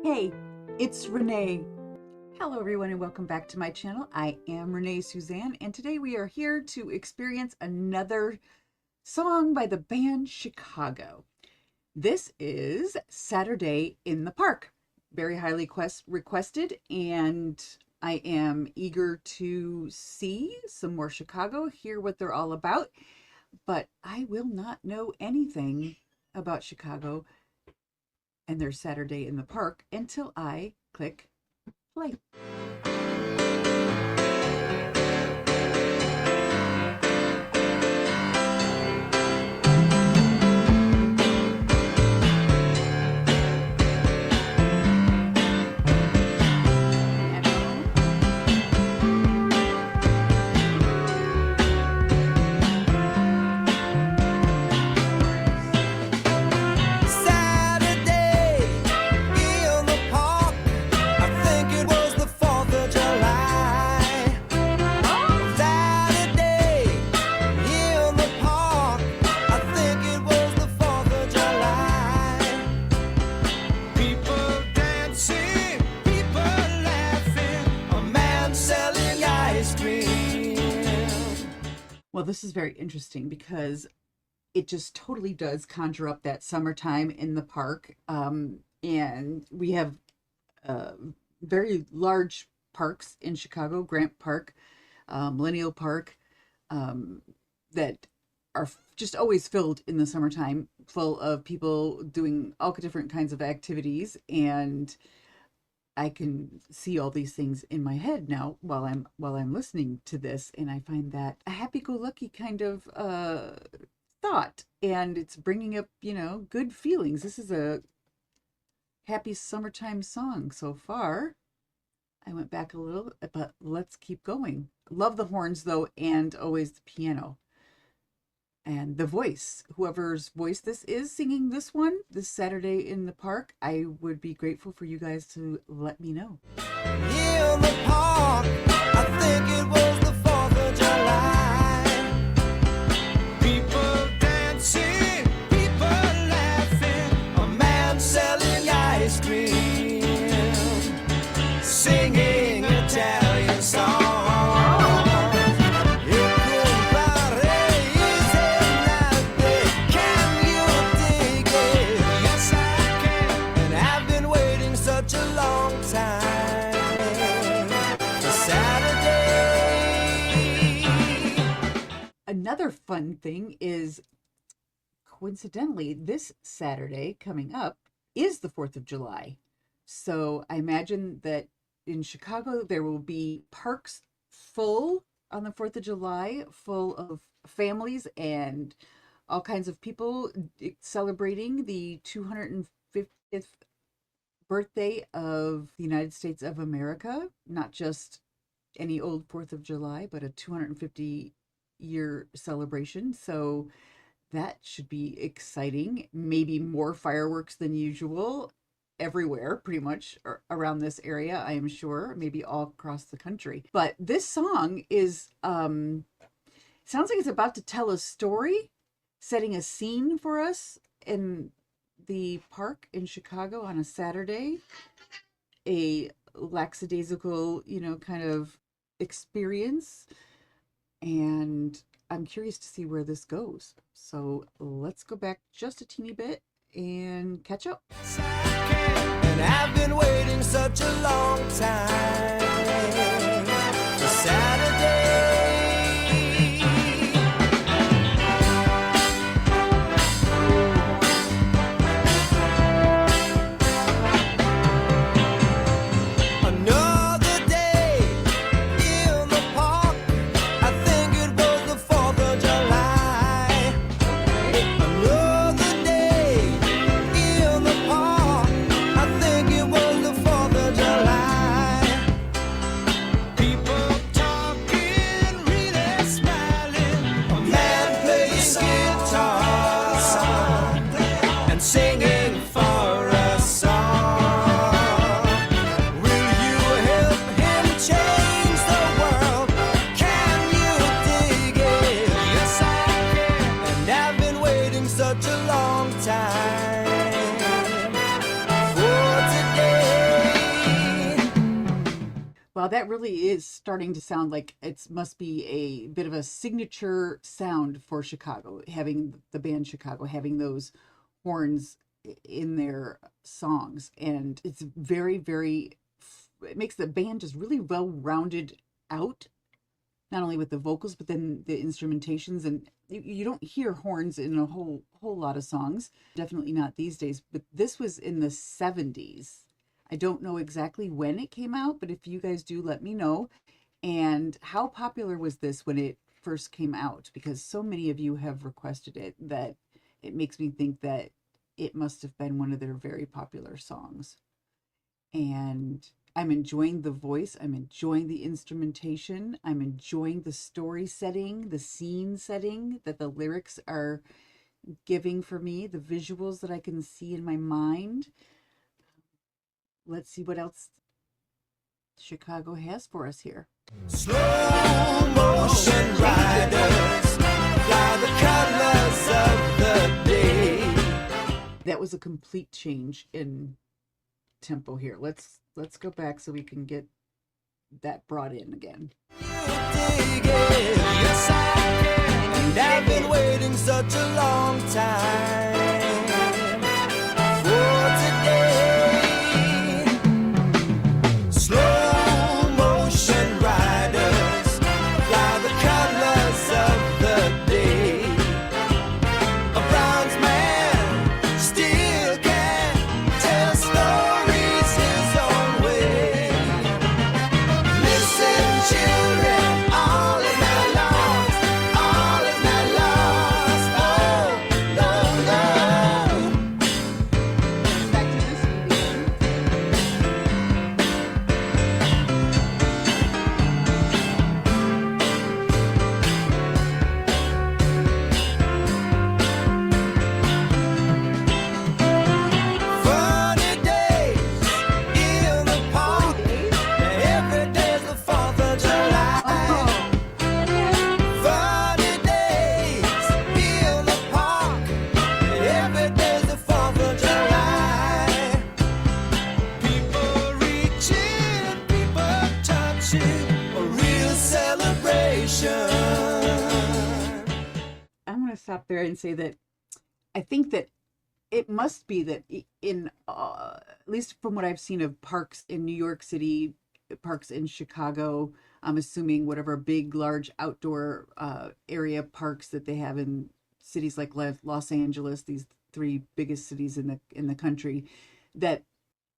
Hey, it's Renee. Hello everyone and welcome back to my channel. I am Renée-Suzanne and today we are here to experience another song by the band Chicago. This is Saturday in the Park. Very highly requested, and I am eager to see some more Chicago, hear what they're all about, but I will not know anything about Chicago and their Saturday in the Park until I click play. Well, this is very interesting because it just totally does conjure up that summertime in the park. And we have very large parks in Chicago, Grant Park, Millennial Park, that are just always filled in the summertime, full of people doing all different kinds of activities. And I can see all these things in my head now while I'm listening to this, and I find that a happy-go-lucky kind of thought, and it's bringing up, good feelings. This is a happy summertime song so far. I went back a little, but let's keep going. Love the horns though, and always the piano. And the voice, whoever's voice this is singing this one this Saturday in the Park, I would be grateful for you guys to let me know. In the park, I think it was the 4th of July. People dancing, people laughing, a man selling ice cream, singing Italian songs. Another fun thing is, coincidentally, this Saturday coming up is the 4th of July. So I imagine that in Chicago, there will be parks full on the 4th of July, full of families and all kinds of people celebrating the 250th birthday of the United States of America. Not just any old 4th of July, but a 250-year celebration. So that should be exciting. Maybe more fireworks than usual everywhere, pretty much around this area, I am sure, maybe all across the country. But this song is sounds like it's about to tell a story, setting a scene for us in the park in Chicago on a Saturday, a lackadaisical, kind of experience. And I'm curious to see where this goes. So let's go back just a teeny bit and catch up. And I've been waiting such a long time for Saturday. such a long time for today. that really is starting to sound like it must be a bit of a signature sound for Chicago, having the band Chicago, having those horns in their songs. And it's very, very, it makes the band just really well rounded out, not only with the vocals, but then the instrumentations. And you don't hear horns in a whole lot of songs, definitely not these days. But this was in the 70s. I don't know exactly when it came out, but if you guys do, let me know. And how popular was this when it first came out? Because so many of you have requested it that it makes me think that it must have been one of their very popular songs. And I'm enjoying the voice. I'm enjoying the instrumentation. I'm enjoying the story setting, the scene setting that the lyrics are giving for me, the visuals that I can see in my mind. Let's see what else Chicago has for us here. Slow motion riders fly the colors of the day. That was a complete change in tempo here. Let's go back so we can get that brought in again. Yes, I can. And I've been waiting such a long time for today. Slow motion riders fly the colors of the day. A bronze man still can tell stories his own way. Listen, children, all is not lost, all is not lost. Oh, no, no. Back to this video. Funny days in the park. Every day's the 4th of July. Oh, Funny days in the park. Every day's the 4th of July. People reaching, people touching, a real celebration. I'm going to stop there and say that I think that it must be that in, at least from what I've seen of parks in New York City, parks in Chicago, I'm assuming whatever big, large outdoor area parks that they have in cities like Los Angeles, these three biggest cities in the country, that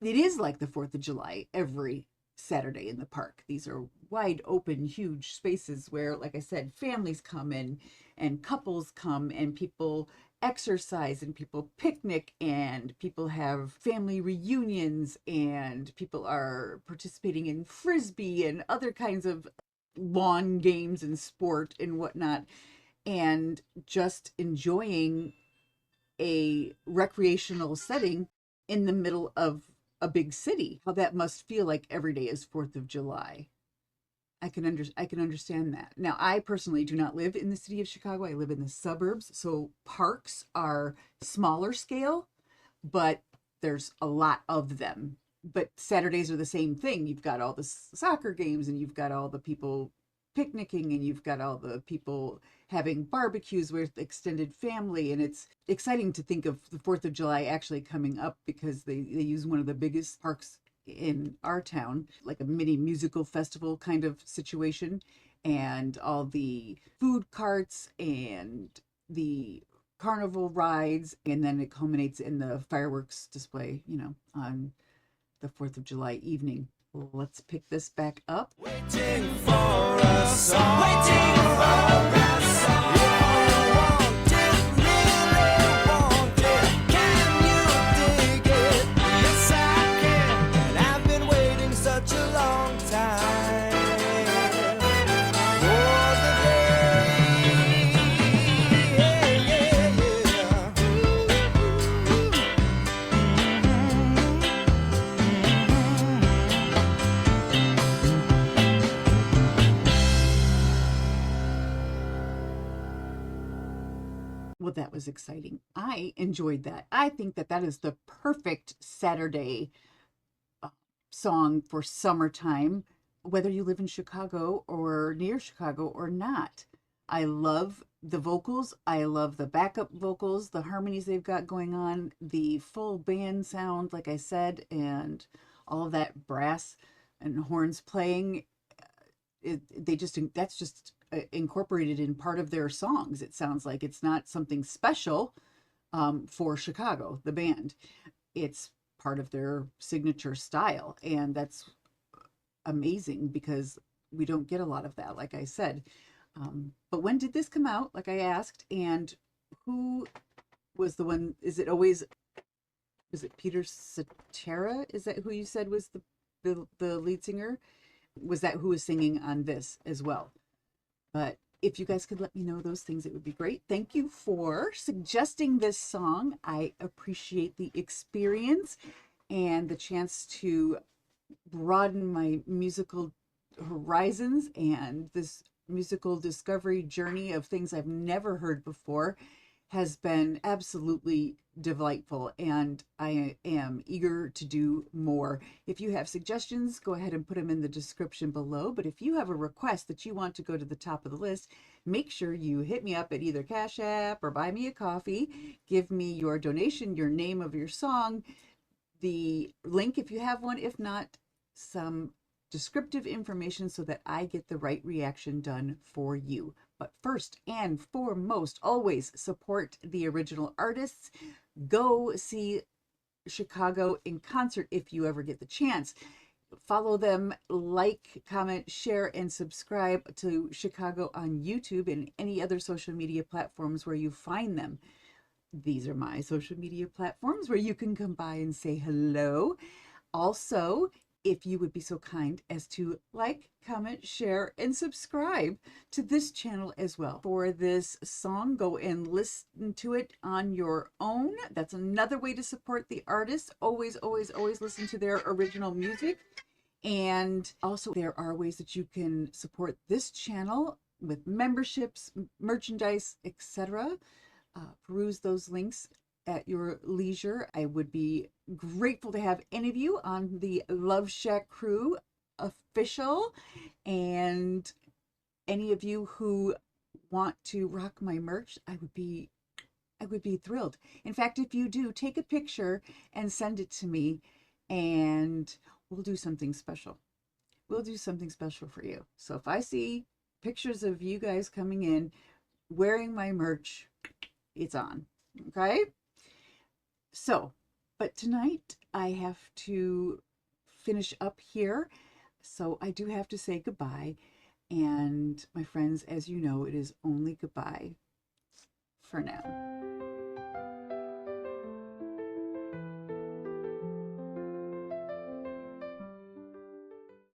it is like the 4th of July every Saturday in the park. These are wide open, huge spaces where, like I said, families come in and couples come and people exercise and people picnic and people have family reunions and people are participating in frisbee and other kinds of lawn games and sport and whatnot, and just enjoying a recreational setting in the middle of a big city. How that must feel like every day is 4th of July. I can understand that. Now, I personally do not live in the city of Chicago. I live in the suburbs, so parks are smaller scale, but there's a lot of them. But Saturdays are the same thing. You've got all the soccer games and you've got all the people picnicking and you've got all the people having barbecues with extended family, and it's exciting to think of the 4th of July actually coming up because they use one of the biggest parks in our town, like a mini musical festival kind of situation, and all the food carts and the carnival rides, and then it culminates in the fireworks display, on the 4th of July evening. Let's pick this back up. Waiting for a song. Waiting for a song. Want it, really want it. Can you dig it? Yes, I can. And I've been waiting such a long time for the day. Yeah, yeah, Well, that was exciting. I enjoyed that. I think that is the perfect Saturday song for summertime. whether you live in Chicago or near Chicago or not. I love the vocals. I love the backup vocals, the harmonies they've got going on, the full band sound, like I said, and all of that brass and horns playing. They just, that's just incorporated in part of their songs. It sounds like it's not something special for Chicago, the band. It's part of their signature style. And that's amazing because we don't get a lot of that, like I said. But when did this come out? Like I asked, and who was the one? Is it always? Is it Peter Cetera? Is that who you said was the lead singer? Was that who was singing on this as well? But if you guys could let me know those things, it would be great. Thank you for suggesting this song. I appreciate the experience and the chance to broaden my musical horizons and this musical discovery journey of things I've never heard before has been absolutely delightful, and I am eager to do more. If you have suggestions, go ahead and put them in the description below. But if you have a request that you want to go to the top of the list, make sure you hit me up at either Cash App or buy me a coffee. Give me your donation, your name of your song, the link if you have one. If not, some descriptive information so that I get the right reaction done for you. But first and foremost, always support the original artists. Go see Chicago in concert if you ever get the chance. Follow them, like, comment, share, and subscribe to Chicago on YouTube and any other social media platforms where you find them. These are my social media platforms where you can come by and say hello. Also, if you would be so kind as to like, comment, share, and subscribe to this channel as well. For this song, go and listen to it on your own. That's another way to support the artist. Always, always, always listen to their original music. And also, there are ways that you can support this channel with memberships, merchandise, etc. Peruse those links at your leisure. I would be grateful to have any of you on the Love Shack Crew official, and any of you who want to rock my merch. I would be thrilled. In fact, if you do, take a picture and send it to me, and we'll do something special. We'll do something special for you. So if I see pictures of you guys coming in wearing my merch, it's on. Okay? So, but tonight I have to finish up here. So I do have to say goodbye. And my friends, as you know, it is only goodbye for now.